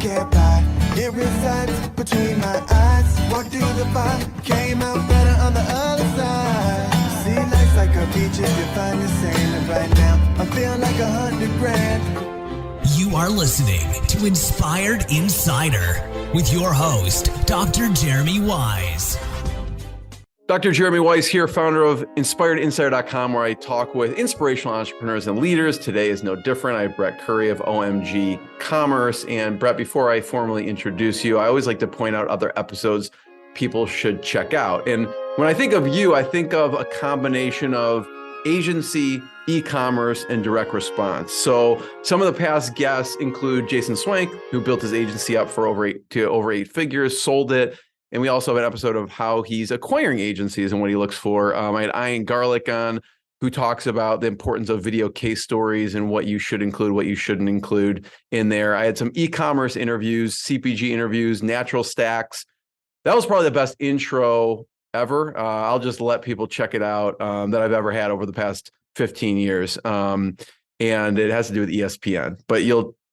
get by. It resides between my eyes. Walked through the fire, came out better on the other side. See, life's like a beach if you find the sand. And right now, I feel like 100 grand. You are listening to Inspired Insider with your host, Dr. Jeremy Wise. Dr. Jeremy Wise here, founder of InspiredInsider.com, where I talk with inspirational entrepreneurs and leaders. Today is no different. I have Brett Curry of OMG Commerce. And Brett, before I formally introduce you, I always like to point out other episodes people should check out. And when I think of you, I think of a combination of agency, e-commerce, and direct response. So some of the past guests include Jason Swank, who built his agency up for over eight figures, sold it. And we also have an episode of how he's acquiring agencies and what he looks for. I had Ian Garlic on, who talks about the importance of video case stories and what you should include, what you shouldn't include in there. I had some e-commerce interviews, CPG interviews, natural stacks. That was probably the best intro ever. I'll just let people check it out that I've ever had over the past 15 years. And it has to do with ESPN. But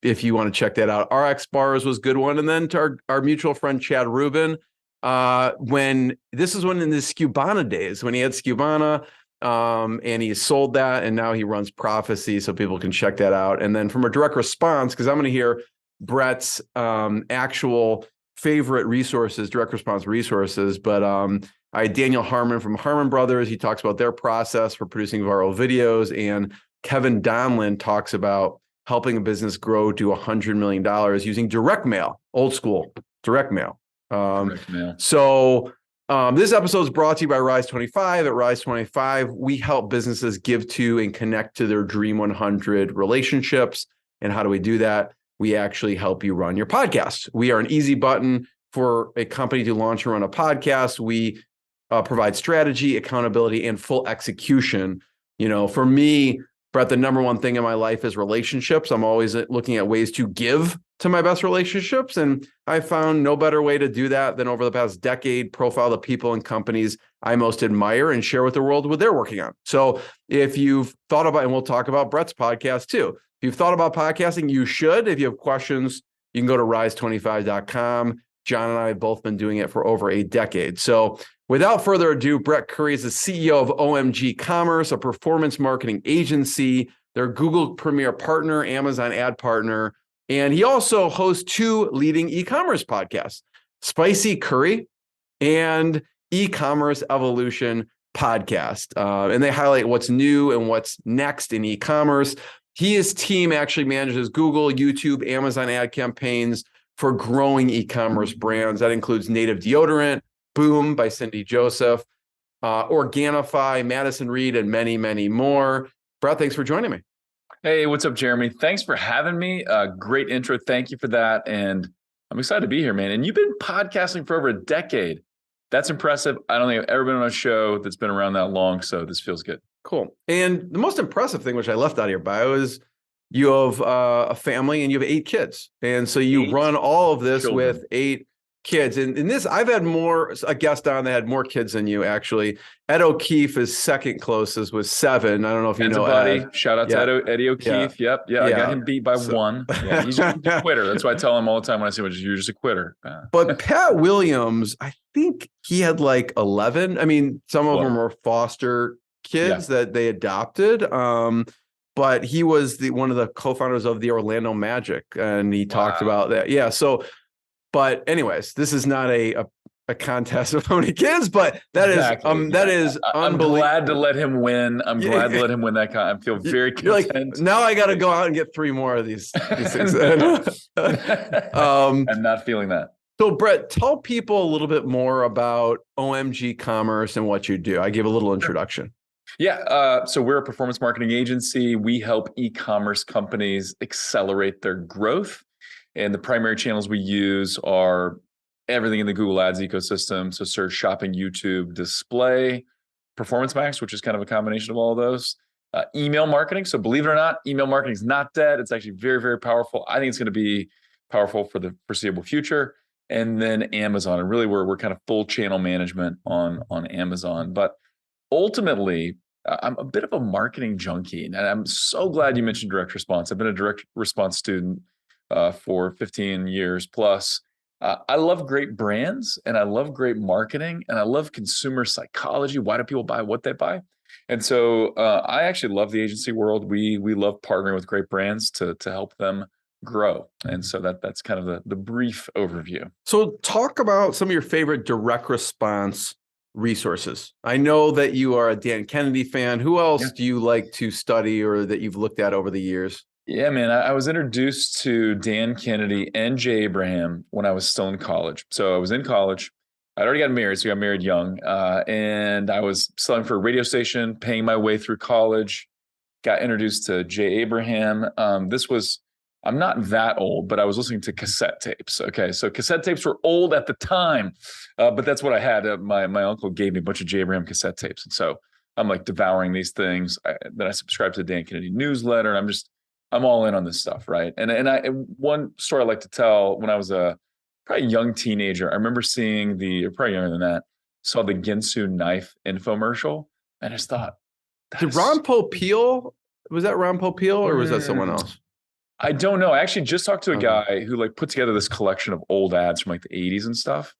if you want to check that out, RX Bars was a good one. And then to our mutual friend, Chad Rubin, when in the Skubana days, when he had Skubana, and he sold that, and now he runs Prophecy, so people can check that out. And then from a direct response, because I'm going to hear Brett's actual favorite resources, direct response resources, but I had Daniel Harmon from Harmon Brothers. He talks about their process for producing viral videos, and Kevin Donlin talks about helping a business grow to $100 million using direct mail, old school direct mail. So this episode is brought to you by Rise 25. At Rise 25, we help businesses give to and connect to their Dream 100 relationships. And how do we do that? We actually help you run your podcast. We are an easy button for a company to launch and run a podcast. We provide strategy, accountability, and full execution. For me, Brett, the number one thing in my life is relationships. I'm always looking at ways to give to my best relationships. And I found no better way to do that than over the past decade, profile the people and companies I most admire and share with the world what they're working on. So if you've thought about, and we'll talk about Brett's podcast too. If you've thought about podcasting, you should. If you have questions, you can go to rise25.com. John and I have both been doing it for over a decade. So without further ado, Brett Curry is the CEO of OMG Commerce, a performance marketing agency. They're Google Premier Partner, Amazon Ad Partner, and he also hosts two leading e-commerce podcasts, Spicy Curry and eCommerce Evolution Podcast. And they highlight what's new and what's next in e-commerce. His team actually manages Google, YouTube, Amazon ad campaigns for growing e-commerce brands. That includes Native Deodorant, Boom by Cindy Joseph, Organifi, Madison Reed, and many, many more. Brett, thanks for joining me. Hey, what's up, Jeremy? Thanks for having me. Great intro. Thank you for that. And I'm excited to be here, man. And you've been podcasting for over a decade. That's impressive. I don't think I've ever been on a show that's been around that long. So this feels good. Cool. And the most impressive thing, which I left out of your bio, is you have a family and you have 8 kids. And so you run all of this with 8 kids. And in this, I've had a guest on that had more kids than you, actually. Ed O'Keefe is second closest with 7. I don't know if you know buddy. Ed. Shout out to Eddie O'Keefe. Yeah. Yep. I got him beat by 1. Yeah, he's a quitter. That's why I tell him all the time when I say, you're just a quitter. But Pat Williams, I think he had like 11. I mean, some of them were foster kids that they adopted. But he was one of the co-founders of the Orlando Magic, and he talked about that. Yeah. So, but anyways, this is not a contest of how many kids, but that is I'm glad to let him win. I'm glad to let him win that. I feel very content. Like, now I got to go out and get 3 more of these things. I'm not feeling that. So, Brett, tell people a little bit more about OMG Commerce and what you do. I gave a little introduction. Yeah. So we're a performance marketing agency. We help e-commerce companies accelerate their growth. And the primary channels we use are everything in the Google Ads ecosystem. So search, shopping, YouTube, display, Performance Max, which is kind of a combination of all of those. Email marketing. So believe it or not, email marketing is not dead. It's actually very, very powerful. I think it's going to be powerful for the foreseeable future. And then Amazon. And really we're kind of full channel management on Amazon. But ultimately, I'm a bit of a marketing junkie. And I'm so glad you mentioned direct response. I've been a direct response student for 15 years plus. I love great brands, and I love great marketing, and I love consumer psychology. Why do people buy what they buy? And so I actually love the agency world. We love partnering with great brands to help them grow. And so that's kind of the brief overview. So talk about some of your favorite direct response resources. I know that you are a Dan Kennedy fan. Who else do you like to study or that you've looked at over the years? Yeah, man, I was introduced to Dan Kennedy and Jay Abraham when I was still in college. So I was in college. I'd already gotten married, so I got married young. And I was selling for a radio station, paying my way through college, got introduced to Jay Abraham. I'm not that old, but I was listening to cassette tapes. Okay, so cassette tapes were old at the time, but that's what I had. My uncle gave me a bunch of Jay Abraham cassette tapes. And so I'm like devouring these things. Then I subscribed to the Dan Kennedy newsletter. And I'm all in on this stuff, right? And one story I like to tell, when I was probably a young teenager, I remember seeing probably younger than that, saw the Ginsu knife infomercial, and I just thought, did Ron Popeil, was that Ron Popeil or was that someone else? I don't know. I actually just talked to a guy who like put together this collection of old ads from like the 80s and stuff.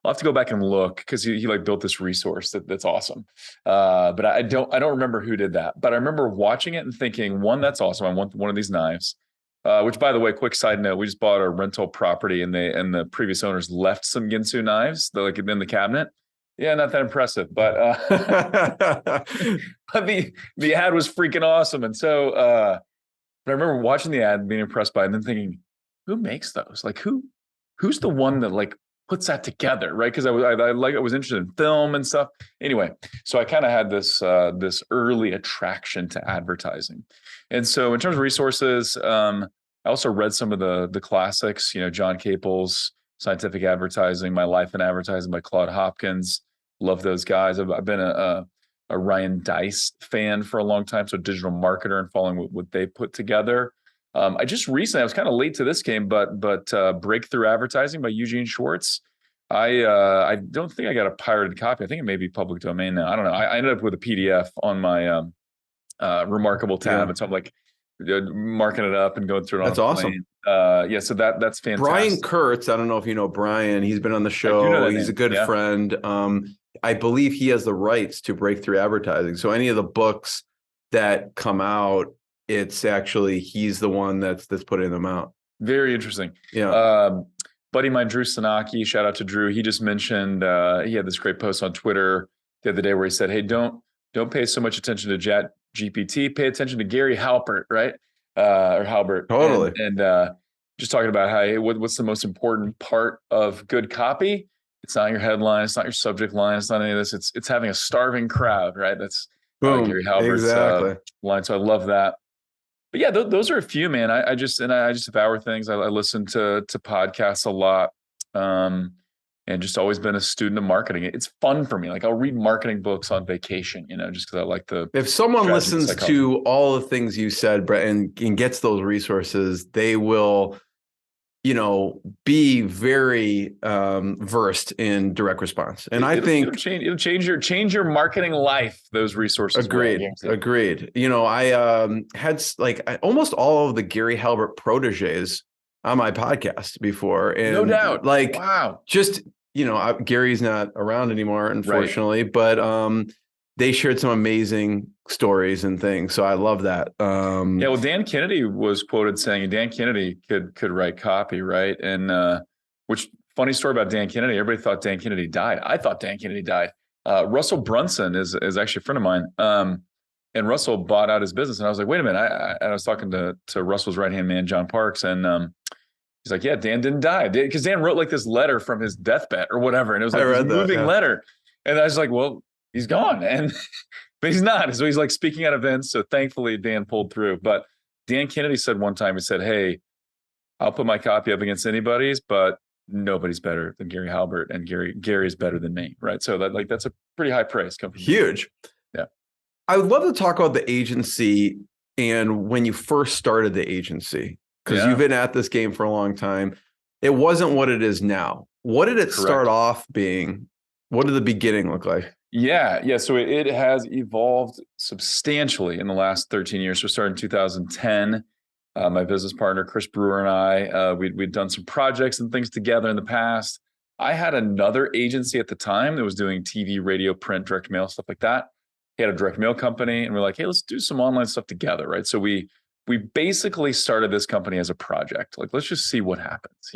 I'll have to go back and look because he like built this resource that's awesome. But I don't remember who did that. But I remember watching it and thinking, one, that's awesome. I want one of these knives. Which, by the way, quick side note, we just bought a rental property and the previous owners left some Ginsu knives like in the cabinet. Yeah, not that impressive, but but the ad was freaking awesome. And so but I remember watching the ad, being impressed by it, and then thinking, who makes those? Like who's the one that like puts that together, right? Because I was interested in film and stuff. Anyway, so I kind of had this early attraction to advertising, and so in terms of resources, I also read some of the classics. John Capel's Scientific Advertising, My Life in Advertising by Claude Hopkins. Love those guys. I've been a Ryan Deiss fan for a long time, so digital marketer and following what they put together. I just recently, I was kind of late to this game, but Breakthrough Advertising by Eugene Schwartz. I don't think I got a pirated copy. I think it may be public domain now. I don't know. I ended up with a PDF on my Remarkable tab, and so I'm like marking it up and going through it. That's awesome. So that's fantastic. Brian Kurtz, I don't know if you know Brian. He's been on the show. He's a good friend. I believe he has the rights to Breakthrough Advertising. So any of the books that come out, it's actually he's the one that's putting them out. Very interesting. Yeah. Buddy of mine, Drew Sanaki, shout out to Drew. He just mentioned he had this great post on Twitter the other day where he said, "Hey, don't pay so much attention to Chat GPT. Pay attention to Gary Halbert, right? Or Halbert." Totally. And just talking about how what's the most important part of good copy? It's not your headline. It's not your subject line. It's not any of this. It's having a starving crowd, right? That's Gary Halbert's line. So I love that. But yeah, those are a few, man. I just devour things. I listen to podcasts a lot, and just always been a student of marketing. It's fun for me. Like I'll read marketing books on vacation, just because I like the. If someone listens to all the things you said, Brett, and gets those resources, they will, be very versed in direct response. And I think it'll change your marketing life. Those resources. Agreed. I had almost all of the Gary Halbert proteges on my podcast before, and no doubt, wow, just Gary's not around anymore, unfortunately, right. But they shared some amazing stories and things. So I love that. Well, Dan Kennedy was quoted saying Dan Kennedy could write copy, right? And which funny story about Dan Kennedy. Everybody thought Dan Kennedy died. I thought Dan Kennedy died. Russell Brunson is actually a friend of mine. And Russell bought out his business. And I was like, wait a minute. I was talking to Russell's right-hand man, John Parks. And he's like, yeah, Dan didn't die. Because Dan wrote like this letter from his deathbed or whatever. And it was like this moving letter. And I was like, well, he's gone. But he's not. So he's like speaking at events. So thankfully Dan pulled through. But Dan Kennedy said one time, he said, hey, I'll put my copy up against anybody's, but nobody's better than Gary Halbert, and Gary is better than me. Right. So that's a pretty high praise. Huge. Yeah. I would love to talk about the agency and when you first started the agency, because you've been at this game for a long time. It wasn't what it is now. What did it start off being? What did the beginning look like? Yeah. So it has evolved substantially in the last 13 years. So started in 2010. My business partner, Chris Brewer, and I, we'd done some projects and things together in the past. I had another agency at the time that was doing TV, radio, print, direct mail, stuff like that. He had a direct mail company, and we're like, hey, let's do some online stuff together, right? So we basically started this company as a project. Like, let's just see what happens,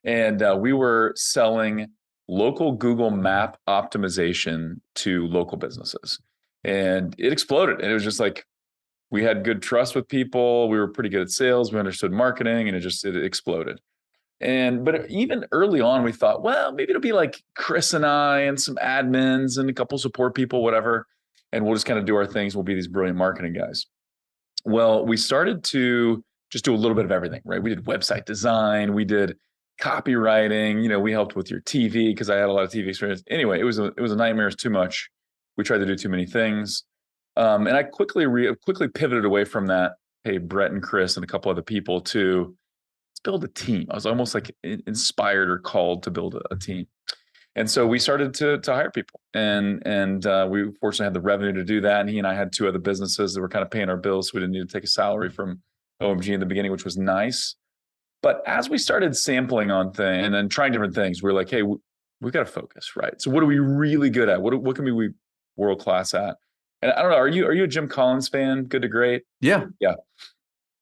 And we were selling local Google Map optimization to local businesses, and it exploded. And it was just like, we had good trust with people. We were pretty good at sales. We understood marketing, and it exploded. But even early on, we thought, well, maybe it'll be like Chris and I and some admins and a couple support people, whatever. And we'll just kind of do our things. We'll be these brilliant marketing guys. Well, we started to just do a little bit of everything, right? We did website design. We did copywriting. We helped with your TV because I had a lot of TV experience. Anyway, it was a nightmare. It's too much. We tried to do too many things. And I quickly pivoted away from that. Hey, Brett and Chris and a couple other people to let's build a team. I was almost like inspired or called to build a team. And so we started to hire people, and we fortunately had the revenue to do that. And he and I had two other businesses that were kind of paying our bills, so we didn't need to take a salary from OMG in the beginning, which was nice. But as we started sampling on things and then trying different things, we were like, hey, we got to focus, right? So what are we really good at? What can we be world class at? And I don't know, are you a Jim Collins fan? Good to Great? Yeah.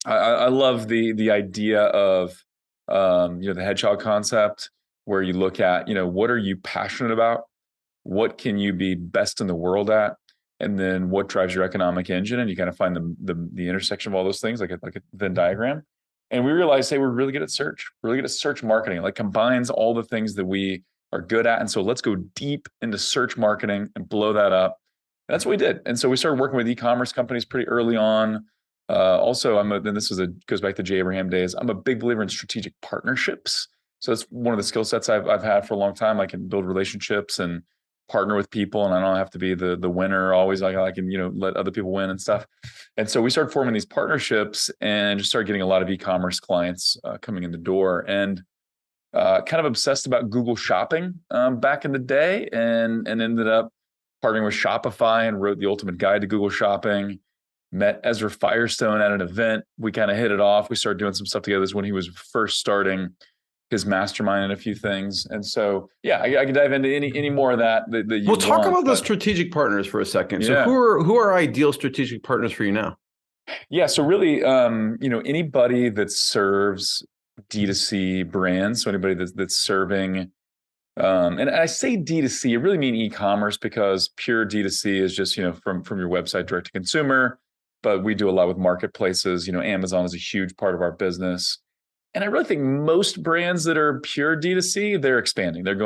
I love the idea of the hedgehog concept, where you look at, what are you passionate about? What can you be best in the world at? And then what drives your economic engine? And you kind of find the intersection of all those things, like a Venn diagram. And we realized, hey, we're really good at search. We're really good at search marketing. It like combines all the things that we are good at. And so let's go deep into search marketing and blow that up. And that's what we did. And so we started working with e-commerce companies pretty early on. Also, goes back to Jay Abraham days. I'm a big believer in strategic partnerships. So that's one of the skill sets I've had for a long time. I can build relationships and partner with people, and I don't have to be the winner always. I can let other people win and stuff. And so we started forming these partnerships and just started getting a lot of e-commerce clients coming in the door, and kind of obsessed about Google Shopping back in the day, and ended up partnering with Shopify and wrote the ultimate guide to Google Shopping. Met Ezra Firestone at an event. We kind of hit it off. We started doing some stuff together. This is when he was first starting his mastermind and a few things. And so, yeah, I can dive into any more of that you We'll talk about the strategic partners for a second. Yeah. So who are ideal strategic partners for you now? Yeah. So really, anybody that serves D2C brands. So anybody that's serving, and I say D2C, I really mean e-commerce, because pure D2C is just, from your website direct to consumer, but we do a lot with marketplaces. Amazon is a huge part of our business. And I really think most brands that are pure D2C, they're expanding. They're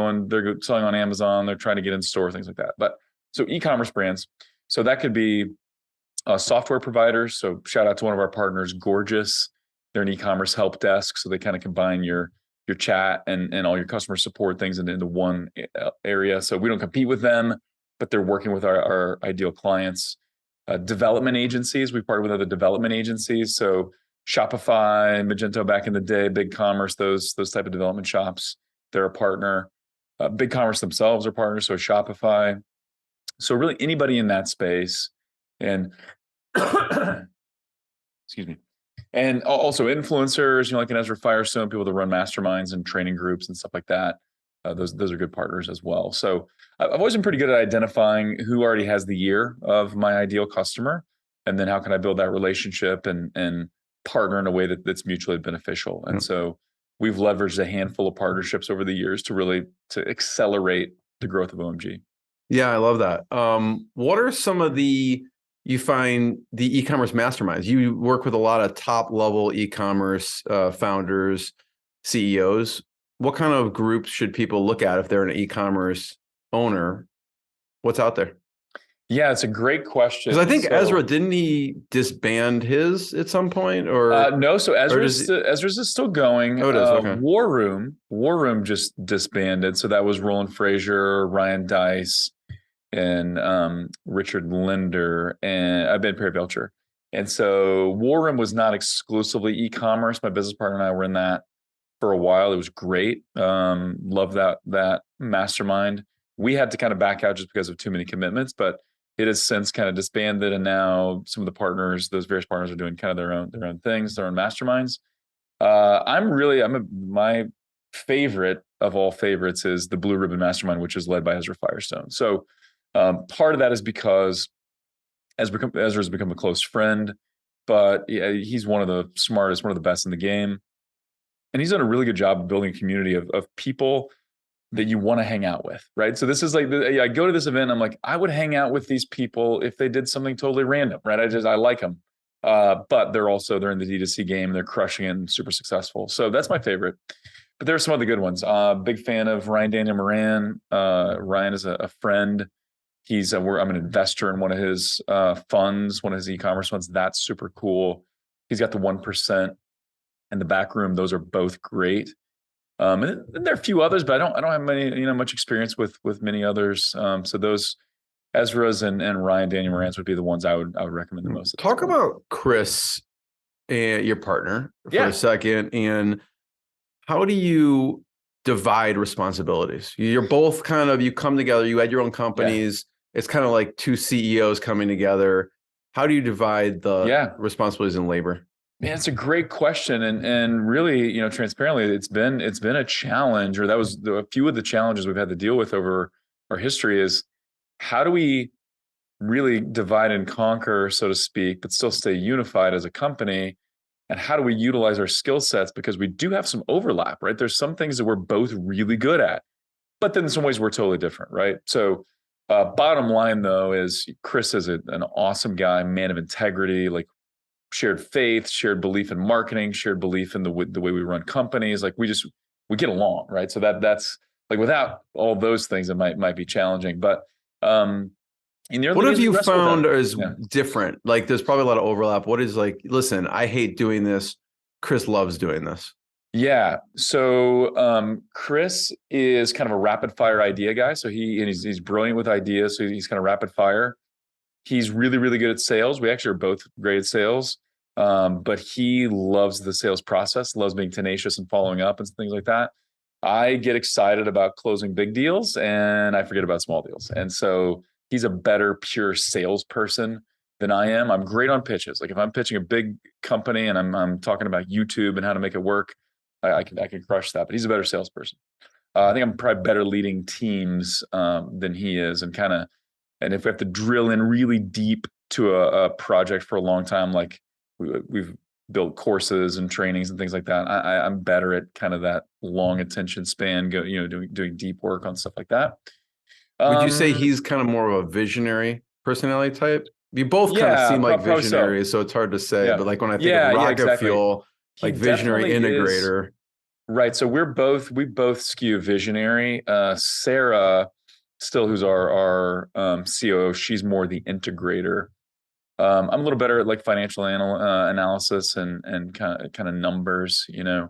selling on Amazon. They're trying to get in store, things like that. But so e-commerce brands. So that could be software providers. So shout out to one of our partners, Gorgeous. They're an e-commerce help desk. So they kind of combine your chat and all your customer support things into one area. So we don't compete with them, but they're working with our ideal clients. Development agencies. We partner with other development agencies. So Shopify, Magento back in the day, BigCommerce, those type of development shops, they're a partner. BigCommerce themselves are partners, so Shopify. So really anybody in that space, and excuse me, and also influencers, like an Ezra Firestone, people that run masterminds and training groups and stuff like that. Those are good partners as well. So I've always been pretty good at identifying who already has the ear of my ideal customer, and then how can I build that relationship and partner in a way that's mutually beneficial. And so we've leveraged a handful of partnerships over the years to accelerate the growth of OMG. Yeah, I love that. What are some of you find the e-commerce masterminds? You work with a lot of top level e-commerce founders, CEOs. What kind of groups should people look at if they're an e-commerce owner? What's out there? Yeah, it's a great question. Because I think Ezra, didn't he disband his at some point? Or no, so Ezra's is still going. Oh, it is. Okay. War Room just disbanded. So that was Roland Frazier, Ryan Dice, and Richard Linder, and Ben Perry Belcher. And so War Room was not exclusively e-commerce. My business partner and I were in that for a while. It was great. Love that mastermind. We had to kind of back out just because of too many commitments, but It has since kind of disbanded, and now some of the partners, those various partners, are doing kind of their own things, their own masterminds. My favorite of all favorites is the Blue Ribbon Mastermind, which is led by Ezra Firestone. So part of that is because Ezra's become a close friend, but yeah, he's one of the smartest, one of the best in the game. And he's done a really good job of building a community of people that you want to hang out with, right? So this is like, I go to this event, I'm like, I would hang out with these people if they did something totally random, right? I like them. But they're in the D2C game, they're crushing it and super successful. So that's my favorite. But there are some other good ones. Big fan of Ryan Daniel Moran. Ryan is a friend. I'm an investor in one of his funds, one of his e-commerce funds. That's super cool. He's got the 1% and the back room. Those are both great. And there are a few others, but I don't have much experience with many others. So those Ezra's and Ryan Daniel Moran's would be the ones I would recommend the most. Talk about Chris, your partner, for a second, and how do you divide responsibilities? You're both you come together, you had your own companies. It's kind of like two CEOs coming together. How do you divide the responsibilities and labor? Man, it's a great question, and really, transparently, it's been a challenge, or that was a few of the challenges we've had to deal with over our history. Is how do we really divide and conquer, so to speak, but still stay unified as a company? And how do we utilize our skill sets? Because we do have some overlap, right? There's some things that we're both really good at, but then in some ways we're totally different, right? So bottom line, though, is Chris is an awesome guy, man of integrity, like shared faith, shared belief in marketing, shared belief in the way we run companies. Like we get along, right? So that's like, without all those things, it might be challenging. But what have you found is different? Like there's probably a lot of overlap. What is like, listen, I hate doing this. Chris loves doing this. Yeah. So Chris is kind of a rapid fire idea guy. So he's brilliant with ideas. So he's kind of rapid fire. He's really, really good at sales. We actually are both great at sales. But he loves the sales process, loves being tenacious and following up and things like that. I get excited about closing big deals and I forget about small deals. And so he's a better pure salesperson than I am. I'm great on pitches. Like if I'm pitching a big company and I'm talking about YouTube and how to make it work, I can crush that. But he's a better salesperson. I think I'm probably better leading teams than he is, and if we have to drill in really deep to a project for a long time, like we've built courses and trainings and things like that, I'm better at kind of that long attention span, doing deep work on stuff like that. Would you say he's kind of more of a visionary personality type? You both kind of seem like visionaries, so it's hard to say. Yeah. But like when I think of rocket fuel, like visionary integrator. Right. So we both skew visionary. Sarah, still, who's our COO, she's more the integrator. I'm a little better at like financial analysis and kind of numbers, And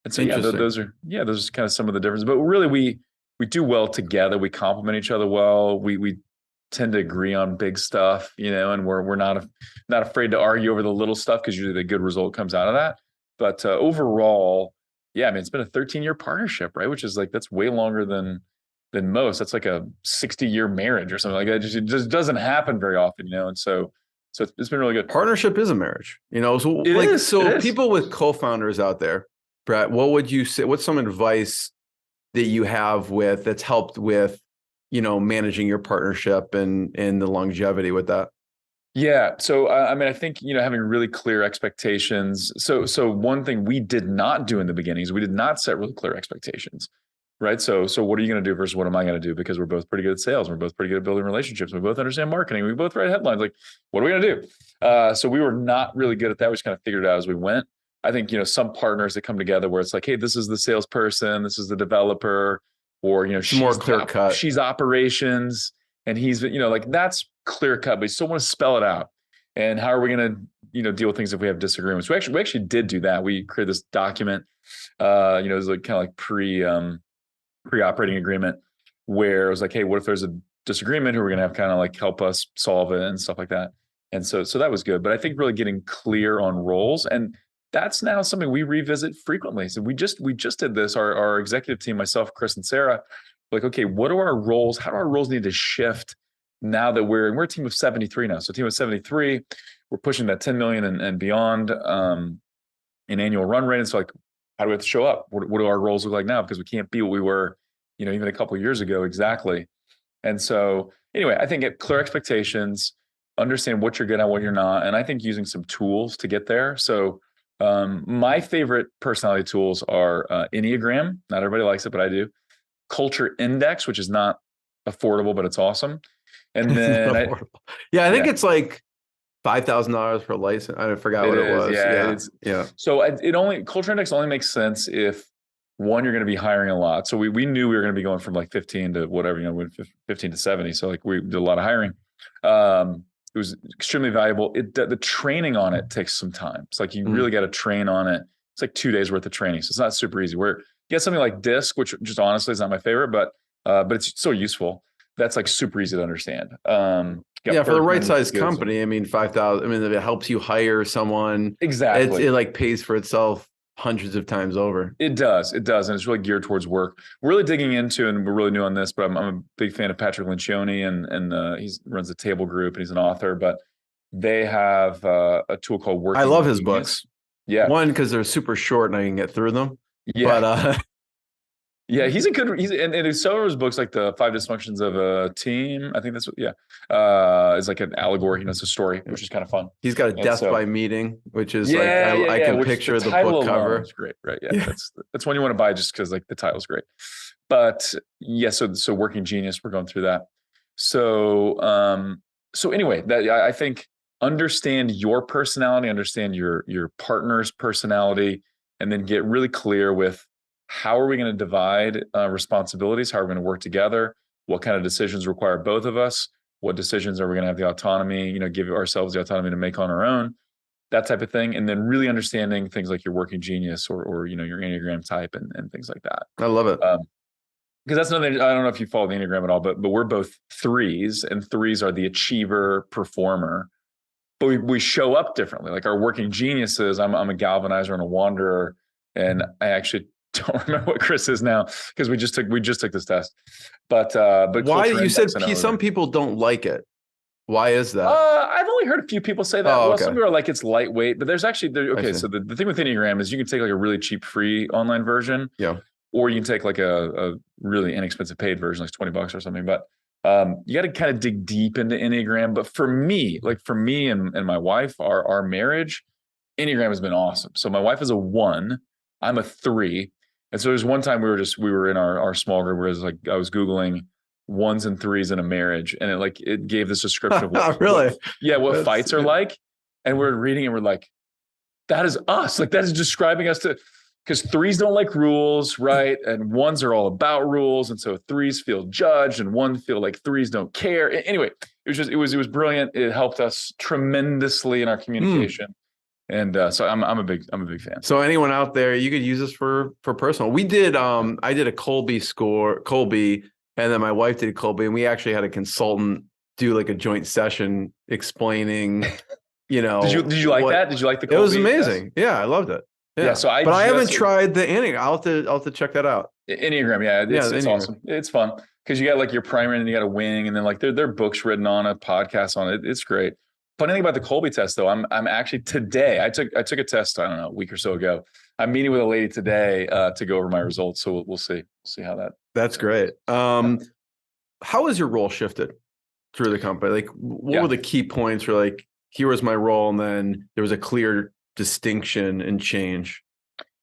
so those are kind of some of the differences. But really, we do well together. We complement each other well. We tend to agree on big stuff, and we're not afraid to argue over the little stuff because usually the good result comes out of that. But overall, it's been a 13-year partnership, right? Which is like, that's way longer than most. That's like a 60-year marriage or something like that. It just doesn't happen very often, And so it's been really good. Partnership is a marriage, So it is. People with co-founders out there, Brett, what would you say? What's some advice that you have that's helped with, managing your partnership and the longevity with that? Yeah. So, I think, having really clear expectations. So one thing we did not do in the beginning is we did not set really clear expectations, right? So what are you going to do versus what am I going to do? Because we're both pretty good at sales. We're both pretty good at building relationships. We both understand marketing. We both write headlines. Like, what are we going to do? So we were not really good at that. We just kind of figured it out as we went. I think, some partners that come together where it's like, hey, this is the salesperson, this is the developer, or, she's more clear cut. She's operations and he's, like that's clear cut, but you still want to spell it out. And how are we going to, deal with things if we have disagreements? We actually did do that. We created this document, it was like kind of like pre-operating agreement where it was like, hey, what if there's a disagreement? Who are we going to have kind of like help us solve it and stuff like that. And so that was good. But I think really getting clear on roles, and that's now something we revisit frequently. So we just did this, our executive team, myself, Chris, and Sarah, like, okay, what are our roles? How do our roles need to shift now that we're a team of 73 now. So team of 73, we're pushing that 10 million and beyond in annual run rate. And so like, how do we have to show up? What do our roles look like now? Because we can't be what we were, even a couple of years ago. Exactly. And so anyway, I think clear expectations, understand what you're good at, what you're not. And I think using some tools to get there. So my favorite personality tools are Enneagram. Not everybody likes it, but I do. Culture Index, which is not affordable, but it's awesome. And then I think it's like $5,000 per license. I forgot what it was. Yeah. So Culture Index only makes sense if one, you're going to be hiring a lot. So we knew we were going to be going from like 15 to whatever, 15 to 70. So like we did a lot of hiring. It was extremely valuable. The training on it takes some time. It's like you really got to train on it. It's like 2 days worth of training. So it's not super easy. Where you get something like DISC, which just honestly is not my favorite, but it's so useful. That's like super easy to understand. For the right size company, 5,000. If it helps you hire someone, exactly, it like pays for itself hundreds of times over. It does, and it's really geared towards work. We're really digging into, and we're really new on this, but I'm a big fan of Patrick Lencioni, and he runs the Table Group, and he's an author. But they have a tool called Working. I love his Genius. books. Yeah, one because they're super short and I can get through them. Yeah, but yeah, and some of his books, like the 5 Dysfunctions of a Team. I think that's what. Yeah, it's like an allegory. It's a story, which is kind of fun. He's got a death by meeting, which is I can picture the book cover. It's great, right? Yeah, that's one you want to buy just because like the title's great. But yeah, so Working Genius, we're going through that. So anyway, that I think understand your personality, understand your partner's personality, and then get really clear with how are we going to divide responsibilities? How are we going to work together? What kind of decisions require both of us? What decisions are we going to have the autonomy, give ourselves the autonomy to make on our own? That type of thing. And then really understanding things like your Working Genius or your Enneagram type and things like that. I love it. Because that's another, I don't know if you follow the Enneagram at all, but we're both 3s, and 3s are the achiever performer. But we show up differently. Like our Working Geniuses, I'm a galvanizer and a wanderer. And I actually don't remember what Chris is now because we just took this test. But why you said some people don't like it? Why is that? I've only heard a few people say that. Oh, okay. Some people are like it's lightweight, but there's actually so the thing with Enneagram is you can take like a really cheap free online version. Yeah. Or you can take like a really inexpensive paid version, like $20 or something. But you got to kind of dig deep into Enneagram. But for me and my wife, our marriage, Enneagram has been awesome. So my wife is a 1, I'm a 3. And so there's one time we were in our small group where I was Googling 1s and 3s in a marriage. And it gave this description of what fights are like. And we're reading and we're like, that is us. Like that is describing us because 3s don't like rules, right? And 1s are all about rules. And so 3s feel judged and 1 feel like 3s don't care. Anyway, it was brilliant. It helped us tremendously in our communication. And so I'm a big fan. So anyone out there, you could use this for personal. We did I did a Colby, and then my wife did Colby, and we actually had a consultant do like a joint session explaining, Did you like that? Did you like the Colby? It was amazing. Test? Yeah, I loved it. Yeah. So I haven't tried the Enneagram. I'll have to check that out. Enneagram, it's awesome. It's fun because you got like your primary and you got a wing, and then like there are books written on it, podcasts on it. It's great. Funny thing about the Colby test, though, I'm actually today. I took a test. I don't know, a week or so ago. I'm meeting with a lady today to go over my results. So we'll see. We'll see how that. That's great. How has your role shifted through the company? Like, what were the key points? Where like, here was my role, and then there was a clear distinction and change.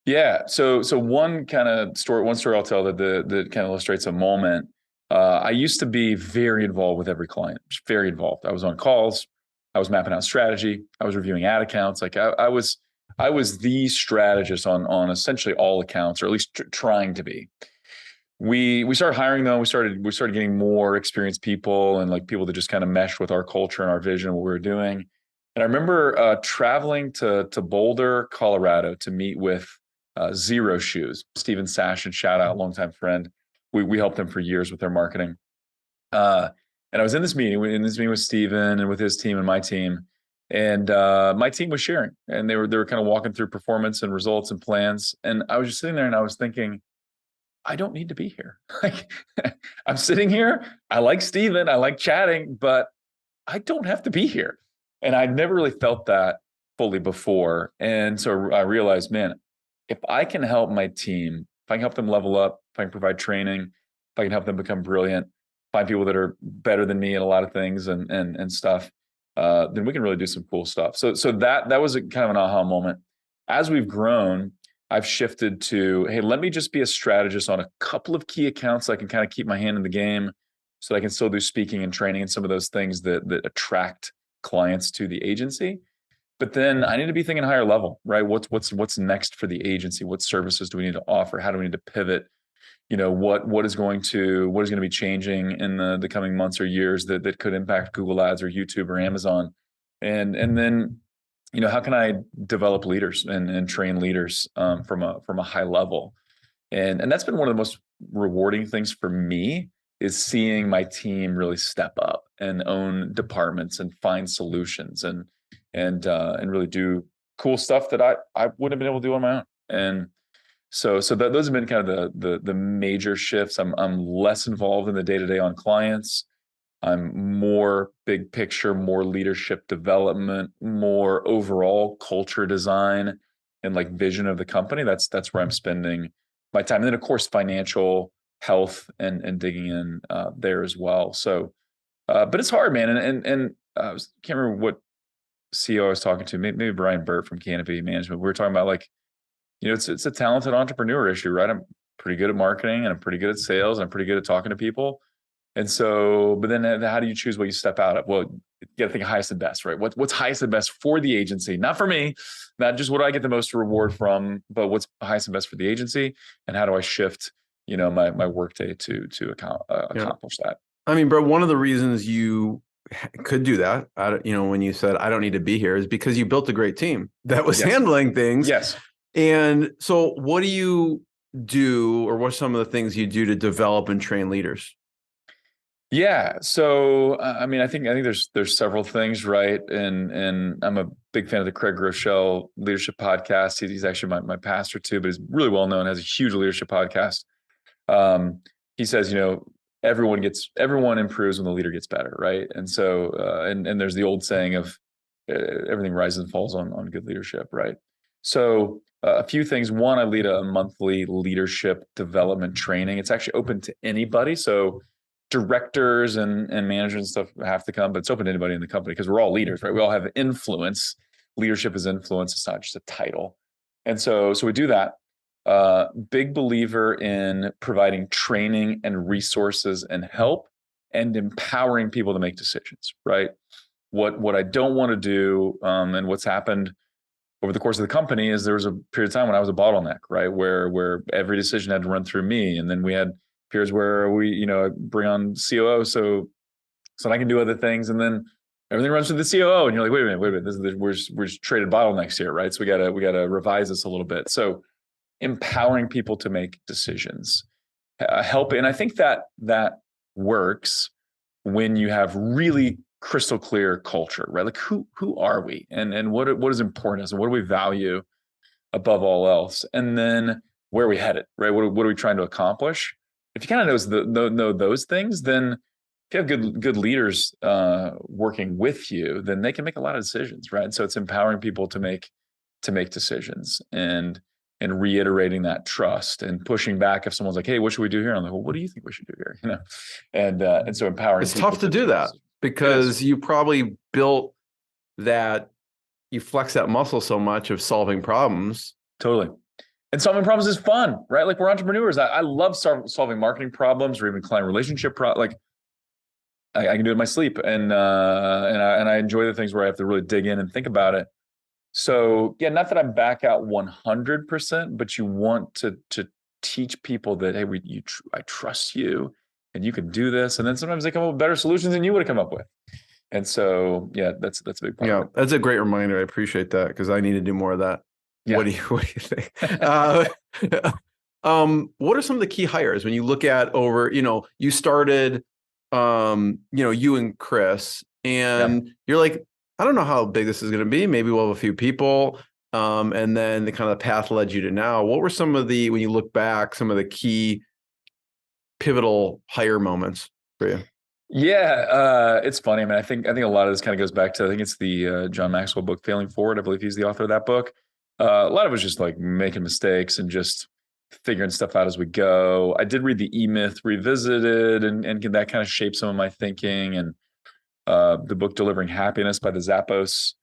Yeah. So one story I'll tell that kind of illustrates a moment. I used to be very involved with every client. Just very involved. I was on calls. I was mapping out strategy. I was reviewing ad accounts. Like I was the strategist on essentially all accounts, or at least trying to be. We started hiring though. We started getting more experienced people and like people that just kind of meshed with our culture and our vision of what we were doing. And I remember traveling to Boulder, Colorado, to meet with Zero Shoes, Steven Sashin, shout out, longtime friend. We helped them for years with their marketing. And I was in this meeting with Steven and with his team and my team. And my team was sharing, and they were kind of walking through performance and results and plans. And I was just sitting there and I was thinking, I don't need to be here. Like, I'm sitting here. I like Steven. I like chatting, but I don't have to be here. And I'd never really felt that fully before. And so I realized, man, if I can help my team, if I can help them level up, if I can provide training, if I can help them become brilliant, find people that are better than me in a lot of things and stuff, then we can really do some cool stuff. So that was a kind of an aha moment. As we've grown, I've shifted to, hey, let me just be a strategist on a couple of key accounts so I can kind of keep my hand in the game, so I can still do speaking and training and some of those things that attract clients to the agency. But then I need to be thinking higher level, right? What's next for the agency? What services do we need to offer? How do we need to pivot? What is going to be changing in the coming months or years that could impact Google Ads or YouTube or Amazon? And then, how can I develop leaders and train leaders from a high level? And that's been one of the most rewarding things for me, is seeing my team really step up and own departments and find solutions and really do cool stuff that I wouldn't have been able to do on my own. And so those have been kind of the major shifts. I'm less involved in the day-to-day on clients. I'm more big picture, more leadership development, more overall culture design and like vision of the company. That's where I'm spending my time. And then of course, financial health and digging in there as well. So, but it's hard, man. And I can't remember what CEO I was talking to, maybe Brian Burt from Canopy Management. We were talking about like, it's a talented entrepreneur issue, right? I'm pretty good at marketing and I'm pretty good at sales and I'm pretty good at talking to people. And so, but then how do you choose what you step out of? Well, you got to think highest and best, right? What's highest and best for the agency, not for me, not just what do I get the most reward from, but what's highest and best for the agency, and how do I shift, my workday to accomplish that. I mean, bro, one of the reasons you could do that, when you said I don't need to be here, is because you built a great team that was handling things. Yes. And so, what do you do, or what are some of the things you do to develop and train leaders? Yeah. So, I mean, I think there's several things, right? And I'm a big fan of the Craig Groeschel leadership podcast. He's actually my pastor too, but he's really well known, has a huge leadership podcast. He says, everyone improves when the leader gets better, right? And so, and there's the old saying of everything rises and falls on good leadership, right? So, a few things. One, I lead a monthly leadership development training. It's actually open to anybody. So directors and managers and stuff have to come, but it's open to anybody in the company because we're all leaders, right? We all have influence. Leadership is influence. It's not just a title. And so we do that. Big believer in providing training and resources and help and empowering people to make decisions, right? What I don't want to do, and what's happened over the course of the company, is there was a period of time when I was a bottleneck, right? Where every decision had to run through me. And then we had periods where we, bring on COO so I can do other things. And then everything runs through the COO. And you're like, wait a minute. We're just traded bottlenecks here, right? So we gotta revise this a little bit. So empowering people to make decisions, help. And I think that works when you have really crystal clear culture, right? Like who are we, and what is important to us, and what do we value above all else, and then where are we headed, right? What are we trying to accomplish? If you kind of know those things, then if you have good leaders working with you, then they can make a lot of decisions, right? And so it's empowering people to make decisions and reiterating that trust and pushing back if someone's like, hey, what should we do here? I'm like, well, what do you think we should do here? And so empowering. It's tough to do that because you probably built that, you flex that muscle so much of solving problems. Totally. And solving problems is fun, right? Like we're entrepreneurs. I love solving marketing problems or even client relationship like I can do it in my sleep, and I enjoy the things where I have to really dig in and think about it. So yeah, not that I'm back out 100%, but you want to teach people that, hey, I trust you and you can do this. And then sometimes they come up with better solutions than you would have come up with. And so, yeah, that's a big part. Yeah, that's a great reminder. I appreciate that because I need to do more of that. Yeah. What do you think? What are some of the key hires when you look at over, you started, you and Chris, and you're like, I don't know how big this is going to be. Maybe we'll have a few people. And then the kind of path led you to now. What were some of when you look back, some of the key pivotal hire moments for you? Yeah, it's funny. I mean, I think a lot of this kind of goes back to, I think it's the John Maxwell book, Failing Forward. I believe he's the author of that book. A lot of it was just like making mistakes and just figuring stuff out as we go. I did read the E-Myth Revisited, and that kind of shaped some of my thinking. And the book Delivering Happiness by the Zappos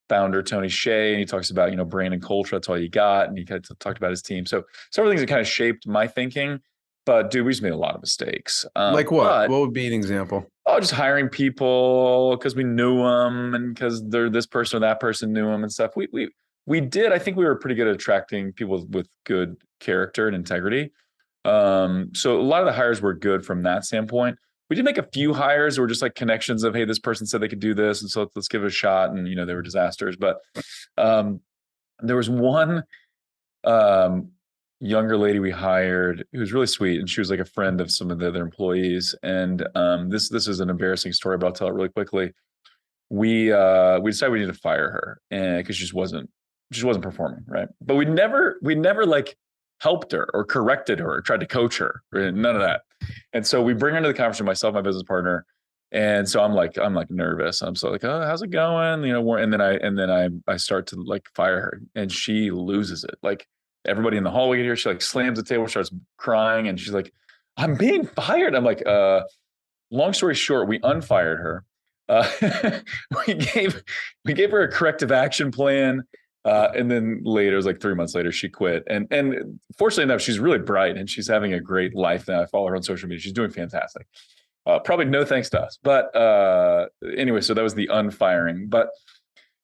founder, Tony Hsieh, and he talks about, brain and culture, that's all you got. And he kind of talked about his team. So several things that kind of shaped my thinking. But dude, we just made a lot of mistakes. Like what? What would be an example? Oh, just hiring people because we knew them and because they're this person or that person knew them and stuff. We did. I think we were pretty good at attracting people with good character and integrity. So a lot of the hires were good from that standpoint. We did make a few hires that were just like connections of, hey, this person said they could do this, and so let's give it a shot. And they were disasters. But there was one younger lady we hired who was really sweet, and she was like a friend of some of the other employees. And this is an embarrassing story, but I'll tell it really quickly. We decided we needed to fire her, and because she just wasn't performing, right? But we never like helped her or corrected her or tried to coach her, right? None of that. And so we bring her into the conference, myself, my business partner. And so I'm like nervous. I'm so like, oh, how's it going? And then I start to like fire her, and she loses it. Like everybody in the hallway here, she like slams the table, starts crying, and she's like, I'm being fired. I'm like, long story short, we unfired her. We gave her a corrective action plan. And then later, it was like 3 months later, she quit. And fortunately enough, she's really bright and she's having a great life now. I follow her on social media. She's doing fantastic. Probably no thanks to us. But anyway, so that was the unfiring. But,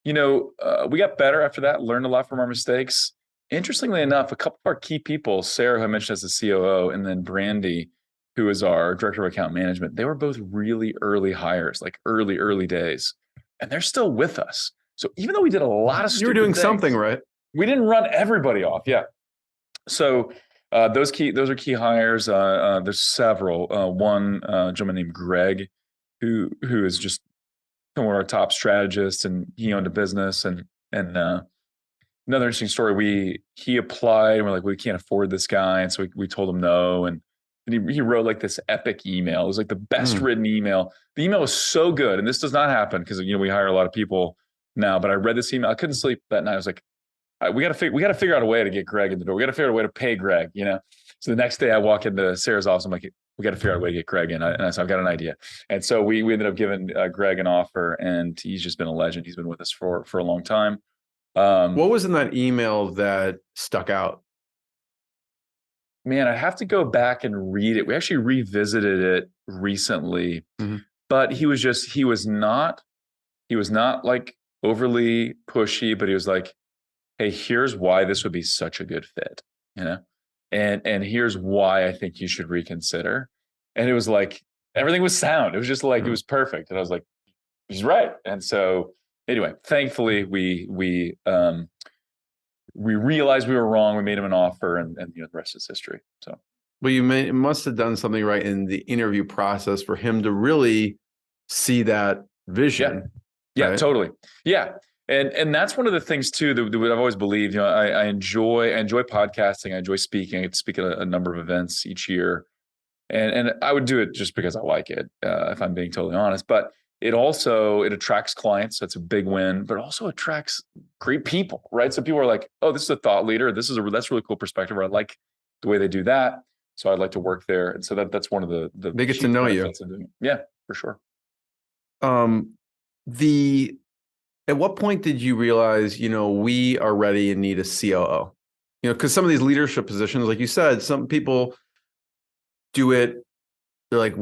we got better after that, learned a lot from our mistakes. Interestingly enough, a couple of our key people, Sarah, who I mentioned as the COO, and then Brandy, who is our director of account management, they were both really early hires, like early days. And they're still with us. So even though we did a lot of you were doing things, something right, we didn't run everybody off. Yeah. So those are key hires. There's several. One gentleman named Greg, who is just one of our top strategists, and he owned a business. And another interesting story. He applied, and we're like, we can't afford this guy, and so we told him no. And he wrote like this epic email. It was like the best written email. The email was so good, and this does not happen because we hire a lot of people now, but I read this email. I couldn't sleep that night. I was like, we got to figure out a way to get Greg in the door. We got to figure out a way to pay Greg, So the next day I walk into Sarah's office. I'm like, we got to figure out a way to get Greg in. And I said, I've got an idea. And so we ended up giving Greg an offer, and he's just been a legend. He's been with us for a long time. What was in that email that stuck out? Man, I have to go back and read it. We actually revisited it recently, but he was not like overly pushy, but he was like, hey, here's why this would be such a good fit, and here's why I think you should reconsider. And it was like, everything was sound. It was just like, it was perfect. And I was like, he's right. And so anyway, thankfully we realized we were wrong. We made him an offer, and the rest is history. So, well, you must have done something right in the interview process for him to really see that vision. Yeah, right? Totally. Yeah. And that's one of the things too that I've always believed. I enjoy podcasting. I enjoy speaking. I get to speak at a number of events each year, and I would do it just because I like it, if I'm being totally honest. But it attracts clients. That's a big win, but also attracts great people, right? So people are like, oh, this is a thought leader. That's a really cool perspective. Or I like the way they do that, so I'd like to work there. And so that's one of the they get to know you. Yeah, for sure. At what point did you realize, we are ready and need a COO? Because some of these leadership positions, like you said, some people do it. They're like,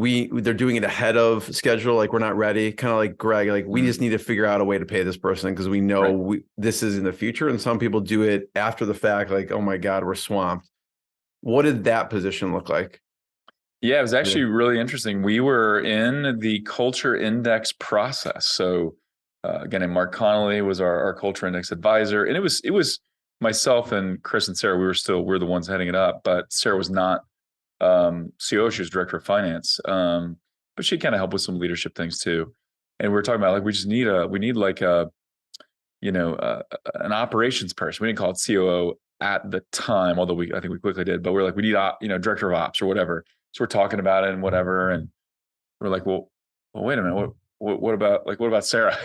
they're doing it ahead of schedule. Like, we're not ready. Kind of like Greg, like we just need to figure out a way to pay this person because we know this is in the future. And some people do it after the fact, like, oh my God, we're swamped. What did that position look like? Yeah, it was actually really interesting. We were in the culture index process. So again, and Mark Connolly was our culture index advisor. And it was myself and Chris and Sarah. We're the ones heading it up, but Sarah was not COO. She was director of finance. But she kind of helped with some leadership things too. And we were talking about like, we need like an operations person. We didn't call it COO at the time, although I think we quickly did, but we're like, we need, director of ops or whatever. So we're talking about it and whatever. And we're like, well, wait a minute. What about Sarah?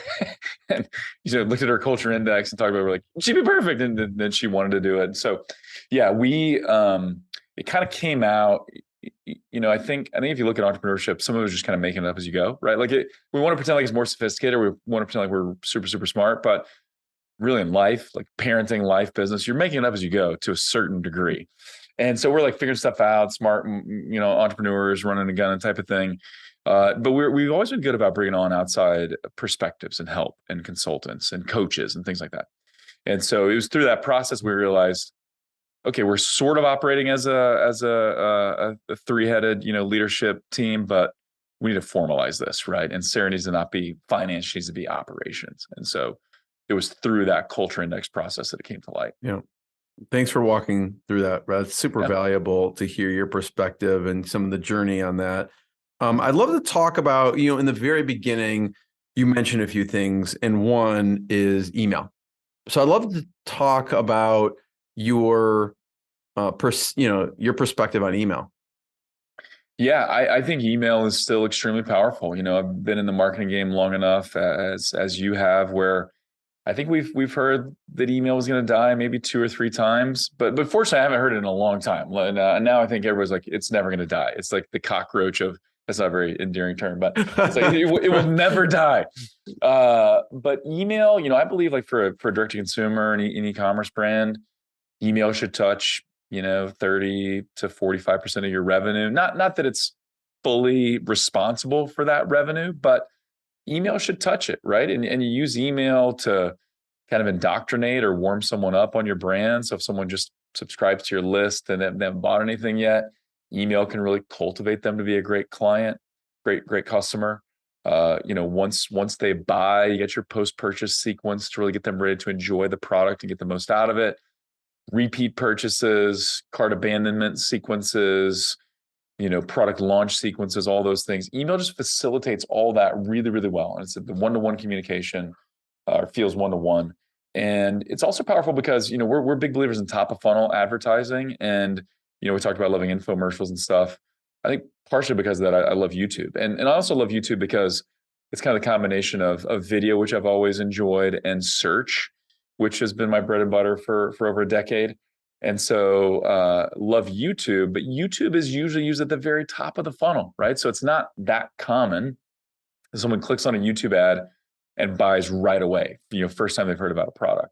And looked at her culture index and talked about, we're like, she'd be perfect. And then she wanted to do it. So yeah, it kind of came out, I think if you look at entrepreneurship, some of it is just kind of making it up as you go, right? Like we want to pretend like it's more sophisticated. We want to pretend like we're super, super smart, but really in life, like parenting, life, business, you're making it up as you go to a certain degree. And so we're like figuring stuff out, smart, entrepreneurs running a gun type of thing. But we've always been good about bringing on outside perspectives and help and consultants and coaches and things like that. And so it was through that process we realized, okay, we're sort of operating as a three-headed, leadership team, but we need to formalize this, right? And Sarah needs to not be finance; she needs to be operations. And so it was through that culture index process that it came to light. Yeah. Thanks for walking through that, Brad. It's super valuable to hear your perspective and some of the journey on that. I'd love to talk about, in the very beginning, you mentioned a few things, and one is email. So I'd love to talk about your perspective on email. Yeah, I think email is still extremely powerful. I've been in the marketing game long enough as you have, where I think we've heard that email was going to die maybe 2 or 3 times, but fortunately I haven't heard it in a long time. And now I think everybody's like, it's never going to die. It's like the cockroach of, that's not a very endearing term, but it's like it will never die. But email, I believe like for a direct to consumer and an e-commerce brand, email should touch 30 to 45% of your revenue. Not that it's fully responsible for that revenue, but email should touch it, right? And you use email to kind of indoctrinate or warm someone up on your brand. So if someone just subscribes to your list and they haven't bought anything yet, email can really cultivate them to be a great client, great customer. Once they buy, you get your post-purchase sequence to really get them ready to enjoy the product and get the most out of it. Repeat purchases, cart abandonment sequences, product launch sequences, all those things. Email just facilitates all that really, really well. And it's the one-to-one communication, feels one-to-one. And it's also powerful because, we're big believers in top of funnel advertising. And, we talked about loving infomercials and stuff. I think partially because of that, I love YouTube. And I also love YouTube because it's kind of the combination of video, which I've always enjoyed, and search, which has been my bread and butter for over a decade. And so love YouTube, but YouTube is usually used at the very top of the funnel, right? So it's not that common that someone clicks on a YouTube ad and buys right away, first time they've heard about a product.